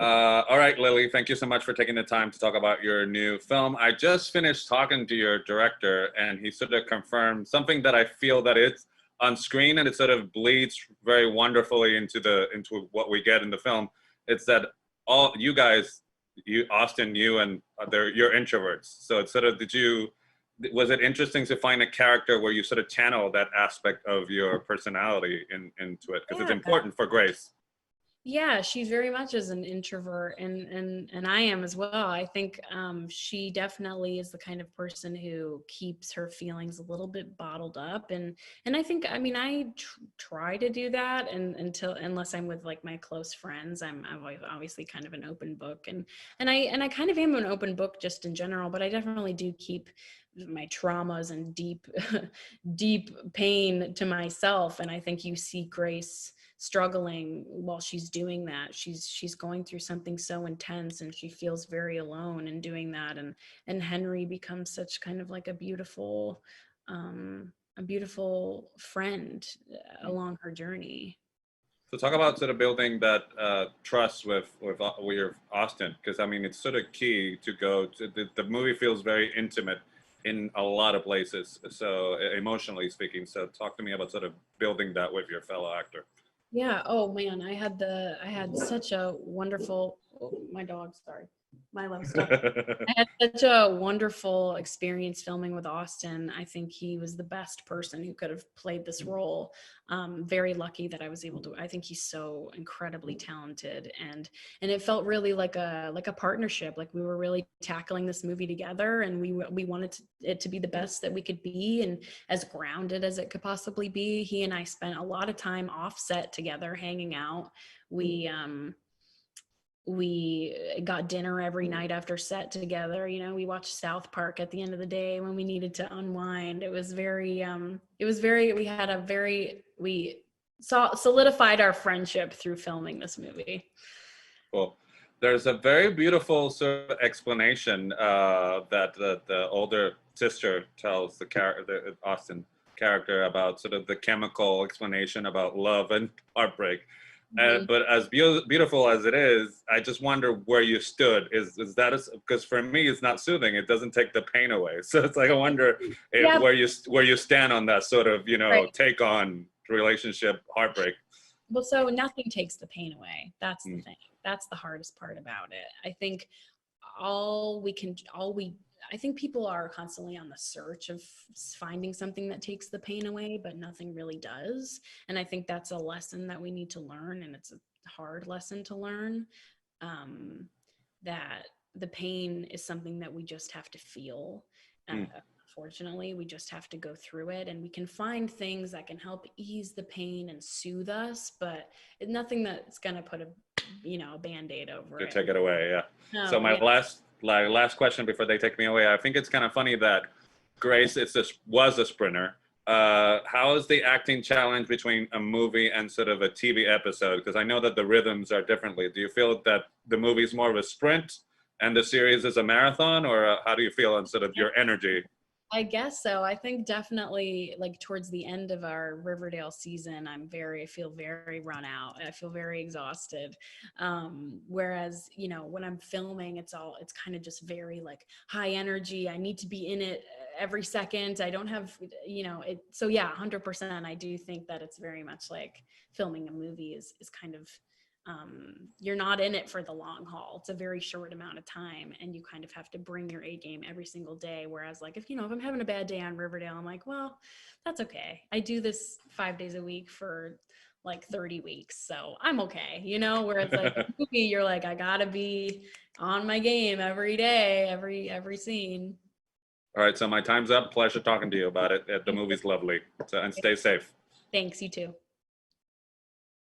All right, Lily, thank you so much for taking the time to talk about your new film. I just finished talking to your director, and he sort of confirmed something that I feel that it's on screen, and it sort of bleeds very wonderfully into what we get in the film. It's that all you guys, you Austin, you and you're introverts. So it's sort of was it interesting to find a character where you sort of channel that aspect of your personality into it because it's Yeah. important for Grace. Yeah, she very much is an introvert, and I am as well. I think she definitely is the kind of person who keeps her feelings a little bit bottled up, and I think, I mean, I try to do that, and unless I'm with like my close friends, I'm obviously kind of an open book, and I kind of am an open book just in general, but I definitely do keep my traumas and deep deep pain to myself, and I think you see Grace struggling while she's doing that. She's going through something so intense, and she feels very alone in doing that, and Henry becomes such kind of like a beautiful friend along her journey. So talk about sort of building that trust with your Austin, because I mean it's sort of key to go to the movie feels very intimate in a lot of places. So emotionally speaking, so talk to me about sort of building that with your fellow actor. Yeah. Oh man, I had such a wonderful, oh, my dog, sorry. Milo, stop. I had such a wonderful experience filming with Austin. I think he was the best person who could have played this role. Very lucky that I was able to. I think he's so incredibly talented, and it felt really like a partnership. Like we were really tackling this movie together, and we wanted it to be the best that we could be, and as grounded as it could possibly be. He and I spent a lot of time off set together, hanging out. We got dinner every night after set together. You know, we watched South Park at the end of the day when we needed to unwind. It was very we solidified our friendship through filming this movie. Cool. There's a very beautiful sort of explanation that the older sister tells the Austin character about sort of the chemical explanation about love and heartbreak. But as beautiful as it is, I just wonder where you stood. Is that because for me it's not soothing. It doesn't take the pain away. So it's like I wonder Yeah. where you stand on that sort of Right. take on relationship heartbreak. Well, so nothing takes the pain away. That's the thing. That's the hardest part about it. I think I think people are constantly on the search of finding something that takes the pain away, but nothing really does. And I think that's a lesson that we need to learn, and it's a hard lesson to learn, that the pain is something that we just have to feel. Unfortunately, we just have to go through it, and we can find things that can help ease the pain and soothe us, but nothing that's going to put a band-aid over it. Take it away, yeah. No, So my yeah. last question before they take me away. I think it's kind of funny that Grace was a sprinter. How is the acting challenge between a movie and sort of a TV episode? Because I know that the rhythms are differently. Do you feel that the movie is more of a sprint and the series is a marathon, or how do you feel on sort of your energy? I guess so. I think definitely like towards the end of our Riverdale season, I feel very run out. I feel very exhausted. Whereas, when I'm filming, it's kind of just very like high energy. I need to be in it every second. I don't have, it. So yeah, 100%. I do think that it's very much like filming a movie is kind of, you're not in it for the long haul. It's a very short amount of time, and you kind of have to bring your A game every single day. Whereas like if I'm having a bad day on Riverdale, I'm like, well, that's okay. I do this 5 days a week for like 30 weeks, so I'm okay. Whereas like a movie, you're like, I gotta be on my game every day, every scene. All right, so my time's up. Pleasure talking to you about it. The movie's lovely. So, and stay safe. Thanks, you too.